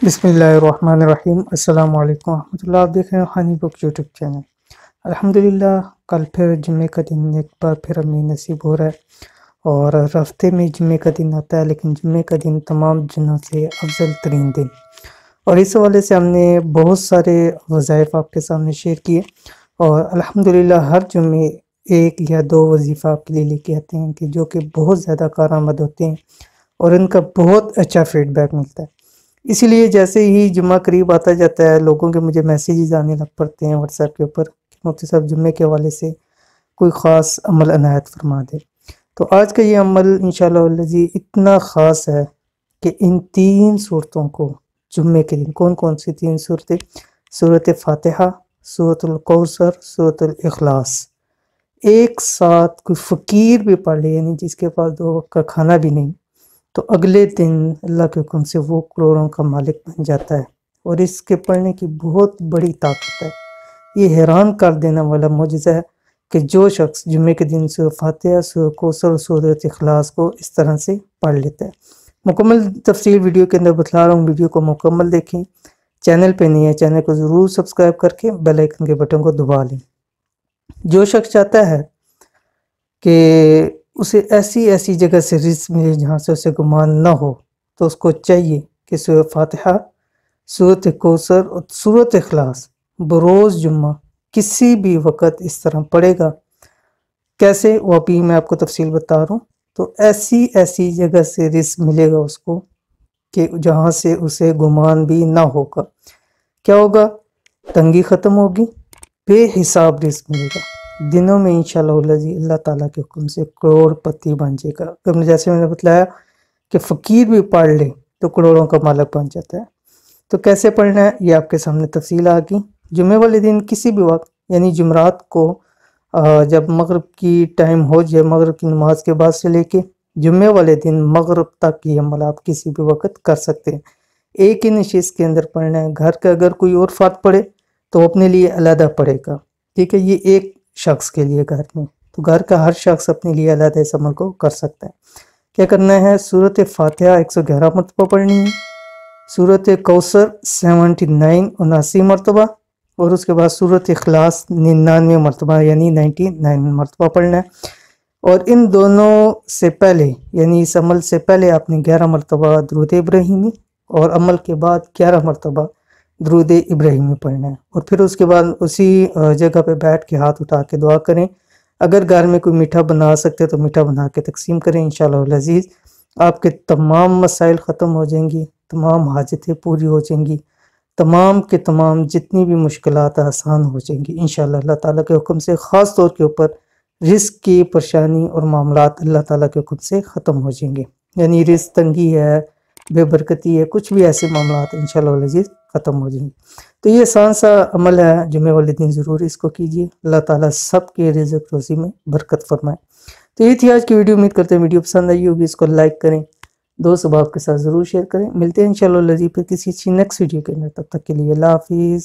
بسم اللہ الرحمن الرحیم۔ السلام علیکم ورحمۃ اللہ۔ آپ دیکھ رہے ہیں ہانی بک یوٹیوب چینل۔ الحمدللہ کل پھر جمعے کا دن ایک بار پھر ہمیں نصیب ہو رہا ہے، اور ہفتے میں جمعے کا دن آتا ہے، لیکن جمعے کا دن تمام دنوں سے افضل ترین دن، اور اس حوالے سے ہم نے بہت سارے وظائف آپ کے سامنے شیئر کیے، اور الحمدللہ ہر جمعے ایک یا دو وظیفہ آپ کے لیے لے کے آتے ہیں کہ جو کہ بہت زیادہ کارآمد ہوتے ہیں اور ان کا بہت اچھا فیڈ بیک ملتا ہے۔ اسی لیے جیسے ہی جمعہ قریب آتا جاتا ہے، لوگوں کے مجھے میسیجز آنے لگ پڑتے ہیں واٹس ایپ کے اوپر کہ مفتی صاحب جمعے کے حوالے سے کوئی خاص عمل عنایت فرما دے۔ تو آج کا یہ عمل انشاءاللہ الذی اتنا خاص ہے کہ ان تین صورتوں کو جمعے کے دن، کون سی تین صورتیں؟ سورۃ فاتحہ، سورۃ الکوثر، سورۃ الاخلاص، ایک ساتھ کوئی فقیر بھی پڑھ لے، یعنی جس کے پاس 2 وقت کا کھانا بھی نہیں، تو اگلے دن اللہ کے حکم سے وہ کروڑوں کا مالک بن جاتا ہے، اور اس کے پڑھنے کی بہت بڑی طاقت ہے۔ یہ حیران کر دینے والا معجزہ ہے کہ جو شخص جمعے کے دن سورۃ فاتحہ، سورۃ کوثر اور سورۃ اخلاص کو اس طرح سے پڑھ لیتا ہے۔ مکمل تفصیل ویڈیو کے اندر بتلا رہا ہوں، ویڈیو کو مکمل دیکھیں۔ چینل پہ نہیں ہے، چینل کو ضرور سبسکرائب کر کے بیل آئیکن کے بٹن کو دبا لیں۔ جو شخص چاہتا ہے کہ اسے ایسی جگہ سے رزق ملے جہاں سے اسے گمان نہ ہو، تو اس کو چاہیے کہ سورۃ فاتحہ، سورۃ کوثر اور سورۃ اخلاص بروز جمعہ کسی بھی وقت اس طرح پڑھے گا۔ کیسے؟ وہ ابھی میں آپ کو تفصیل بتا رہا ہوں۔ تو ایسی جگہ سے رزق ملے گا اس کو کہ جہاں سے اسے گمان بھی نہ ہوگا۔ کیا ہوگا؟ تنگی ختم ہوگی، بے حساب رزق ملے گا دنوں میں انشاءاللہ العزیز، اللہ تعالیٰ کے حکم سے کروڑ پتی بن جائے گا۔ جیسے میں نے بتلایا کہ فقیر بھی پڑھ لے تو کروڑوں کا مالک بن جاتا ہے۔ تو کیسے پڑھنا ہے یہ آپ کے سامنے تفصیل آ گئی۔ جمعے والے دن کسی بھی وقت، یعنی جمعرات کو جب مغرب کی ٹائم ہو جائے، مغرب کی نماز کے بعد سے لے کے جمعے والے دن مغرب تک یہ عمل آپ کسی بھی وقت کر سکتے ہیں۔ ایک ہی نشست کے اندر پڑھنا ہے۔ گھر کا اگر کوئی اور فرد پڑھے تو اپنے لیے علیحدہ پڑھے گا، ٹھیک ہے؟ یہ ایک شخص کے لیے گھر میں، تو گھر کا ہر شخص اپنے لیے علیحدہ اس عمل کو کر سکتا ہے۔ کیا کرنا ہے؟ سورۃ فاتحہ 111 مرتبہ پڑھنی ہے، سورۃ کوثر 79 مرتبہ، اور اس کے بعد سورۃ اخلاص 99 مرتبہ، یعنی 99 مرتبہ پڑھنا ہے۔ اور ان دونوں سے پہلے، یعنی اس عمل سے پہلے آپ نے 11 مرتبہ درود ابراہیمی، اور عمل کے بعد 11 مرتبہ درود ابراہیمی پڑھنا ہے۔ اور پھر اس کے بعد اسی جگہ پہ بیٹھ کے ہاتھ اٹھا کے دعا کریں۔ اگر گھر میں کوئی میٹھا بنا سکتے تو میٹھا بنا کے تقسیم کریں۔ انشاءاللہ العزیز آپ کے تمام مسائل ختم ہو جائیں گی، تمام حاجتیں پوری ہو جائیں گی، تمام کے تمام جتنی بھی مشکلات آسان ہو جائیں گی انشاءاللہ اللہ تعالیٰ کے حکم سے۔ خاص طور کے اوپر رزق کی پریشانی اور معاملات اللہ تعالیٰ کے حکم سے ختم ہو جائیں گے، یعنی رزق تنگی ہے، بے برکتی ہے، کچھ بھی ایسے معاملات انشاءاللہ العزیز ختم ہو جائیں گے۔ تو یہ آسان سا عمل ہے، جمعے والے دن ضرور اس کو کیجیے۔ اللہ تعالیٰ سب کے رزق روزی میں برکت فرمائے۔ تو یہ تھی آج کی ویڈیو، امید کرتے ہیں ویڈیو پسند آئی ہوگی، اس کو لائک کریں، دوست احباب کے ساتھ ضرور شیئر کریں۔ ملتے ہیں انشاءاللہ العزیز پھر کسی اچھی نیکسٹ ویڈیو کے اندر، تب تک کے لیے اللہ حافظ۔